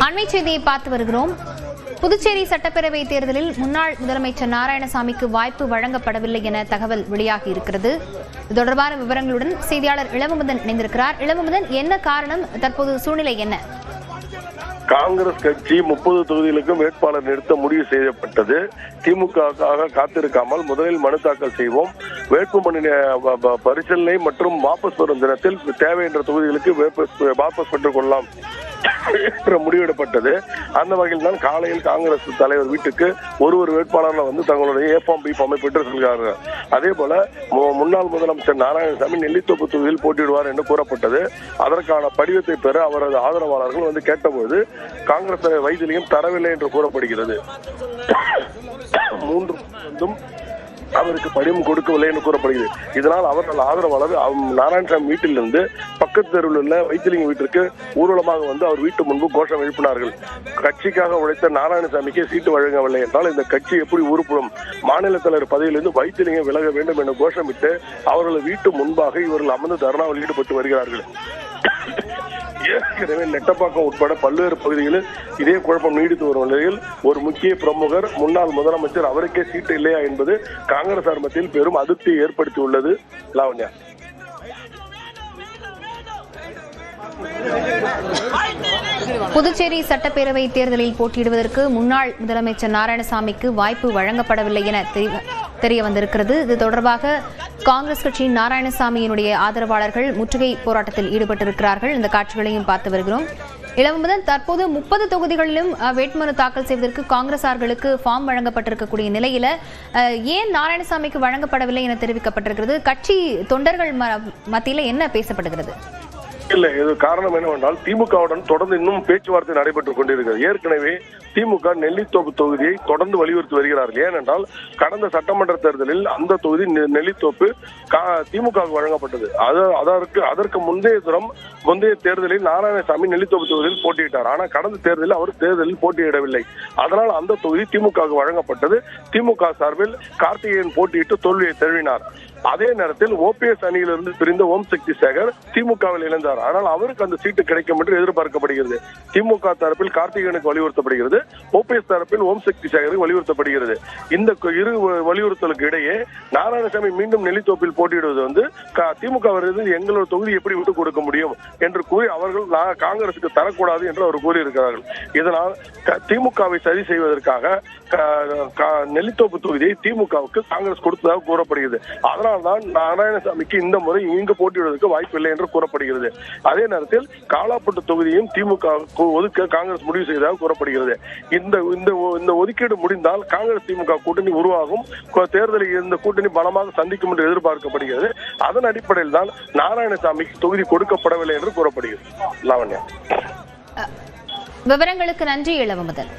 அண்மை செய்தியை பார்த்து வருகிறோம். புதுச்சேரி சட்டப்பேரவை தேர்தலில் முன்னாள் முதலமைச்சர் நாராயணசாமிக்கு வாய்ப்பு வழங்கப்படவில்லை என தகவல் வெளியாகி இருக்கிறது. இது தொடர்பான விவரங்களுடன் செய்தியாளர் இளமுதன் இணைந்திருக்கிறார். இளமுதன், என்ன காரணம்? தற்போது சூழ்நிலை என்ன? காங்கிரஸ் கட்சி 30 தொகுதிகளுக்கும் வேட்பாளர் நிறுத்த முடிவு செய்யப்பட்டது. திமுகவுக்காக காத்திருக்காமல் முதலில் மனு தாக்கல் செய்வோம், வேட்புமனு பரிசீலனை மற்றும் வாபஸ் பெறும் தினத்தில் தேவை என்ற தொகுதிகளுக்கு வாபஸ் பெற்றுக் கொள்ளலாம் என்ற முடிவெடுப்பட்டது. அந்த வகையில் தான் காலையில் காங்கிரஸ் தலைவர் வீட்டுக்கு ஒரு வேட்பாளர்கள் தங்களுடைய ஏஃபார்ம் பிஃபார்மை பெற்று செல்கிறார்கள். அதே போல முன்னாள் முதலமைச்சர் நாராயணசாமி நெல்லித்தோப்பு தொகுதியில் போட்டியிடுவார் என்று கூறப்பட்டது. அதற்கான படிவத்தை பெற அவரது ஆதரவாளர்கள் கேட்டபோது காங்கிரஸ் வைத்தியம் தரவில்லை என்று கூறப்படுகிறது. 3 அவருக்கு படிவம் கொடுக்கவில்லை என்று கூறப்படுகிறது. இதனால் அவர்கள் ஆதரவாளர் நாராயணசாமி வீட்டிலிருந்து பக்கத்து தெருவில் உள்ள வைத்திலிங்க வீட்டிற்கு ஊர்வலமாக அவர் வீட்டு முன்பு கோஷம் எழுப்பினார்கள். கட்சிக்காக உழைத்த நாராயணசாமிக்கு சீட்டு வழங்கவில்லை என்றால் இந்த கட்சி எப்படி உருப்படும்? மாநில தலைவர் பதவியிலிருந்து வைத்திலிங்க விலக வேண்டும் என கோஷமிட்டு அவர்கள் வீட்டு முன்பாக இவர்கள் அமர்ந்து தர்ணாவில் ஈடுபட்டு வருகிறார்கள். ஏற்கனவே நெட்டப்பாக்கம் உட்பட பல்வேறு பகுதிகளில் இதே குழப்பம் நீடித்து வரும் நிலையில் ஒரு முக்கிய பிரமுகர் முன்னாள் முதலமைச்சர் அவருக்கே சீட்டு இல்லையா என்பது காங்கிரஸ் மத்தியில் பெரும் அதிருப்தியை ஏற்படுத்தியுள்ளது. லாவண்யா. புதுச்சேரி சட்டப்பேரவை தேர்தலில் போட்டியிடுவதற்கு முன்னாள் முதலமைச்சர் நாராயணசாமிக்கு வாய்ப்பு வழங்கப்படவில்லை என தெரிய வந்திருக்கிறது. இது தொடர்பாக காங்கிரஸ் கட்சியின் நாராயணசாமியினுடைய ஆதரவாளர்கள் முற்றுகை போராட்டத்தில் ஈடுபட்டிருக்கிறார்கள். இந்த காட்சிகளையும் பார்த்து வருகிறோம். இளமுதன், தற்போது 30 தொகுதிகளிலும் வேட்புமனு தாக்கல் செய்வதற்கு காங்கிரசார்களுக்கு ஃபார்ம் வழங்கப்பட்டிருக்கக்கூடிய நிலையில ஏன் நாராயணசாமிக்கு வழங்கப்படவில்லை என தெரிவிக்கப்பட்டிருக்கிறது? கட்சி தொண்டர்கள் மத்தியில் என்ன பேசப்படுகிறது? இல்ல, இது காரணம் என்னவென்றால் திமுகவுடன் தொடர்ந்து இன்னும் பேச்சுவார்த்தை நடைபெற்றுக் கொண்டிருக்கிறது. ஏற்கனவே திமுக நெல்லித்தோப்பு தொகுதியை தொடர்ந்து வலியுறுத்தி வருகிறார்கள். ஏனென்றால் கடந்த சட்டமன்ற தேர்தலில் அந்த தொகுதி நெல்லித்தோப்பு திமுக வழங்கப்பட்டது. அதற்கு முந்தைய தேர்தலில் நாராயணசாமி நெல்லித்தோப்பு தொகுதியில் போட்டியிட்டார். ஆனால் கடந்த தேர்தலில் அவர் தேர்தலில் போட்டியிடவில்லை. அதனால் அந்த தொகுதி திமுக வழங்கப்பட்டது. திமுக சார்பில் கார்த்திகேயன் போட்டியிட்டு தோல்வியை தழுவினார். அதே நேரத்தில் ஓபிஎஸ் அணியிலிருந்து பிரிந்த ஓம் சக்தி சேகர் திமுகவில் இணைந்தார். ஆனால் அவருக்கு அந்த சீட்டு கிடைக்கும் என்று எதிர்பார்க்கப்படுகிறது. திமுக தரப்பில் கார்த்திகேயனுக்கு வலியுறுத்தப்படுகிறது, ஓபிஎஸ் தரப்பில் ஓம் சக்தி சேகருக்கு வலியுறுத்தப்படுகிறது. இந்த இரு வலியுறுத்தலுக்கு இடையே நாராயணசாமி மீண்டும் நெல்லித்தோப்பில் போட்டியிடுவது திமுக எங்களோட தொகுதி எப்படி விட்டுக் கொடுக்க முடியும் என்று கூறி அவர்கள் காங்கிரசுக்கு தரக்கூடாது என்று அவர் கூறியிருக்கிறார்கள். இதனால் திமுகவை சரி செய்வதற்காக நெல்லித்தோப்பு தொகுதியை திமுகவுக்கு காங்கிரஸ் கொடுத்ததாக கூறப்படுகிறது. அதனால்தான் நாராயணசாமிக்கு இந்த முறை இங்கு போட்டியிடுவதற்கு வாய்ப்பு இல்லை என்று கூறப்படுகிறது. அதே நேரத்தில் காலாப்பட்டு தொகுதியும் திமுக ஒதுக்க காங்கிரஸ் முடிவு செய்ததாக கூறப்படுகிறது. இந்த ஒதுக்கீடு முடிந்தால் காங்கிரஸ் திமுக கூட்டணி உருவாகும். தேர்தலில் இந்த கூட்டணி பலமாக சந்திக்கும் என்று எதிர்பார்க்கப்படுகிறது. அதன் அடிப்படையில் தான் நாராயணசாமிக்கு தொகுதி கொடுக்கப்படவில்லை என்று கூறப்படுகிறது. லாவண்யா. விவரங்களுக்கு நன்றி இளமுதன்.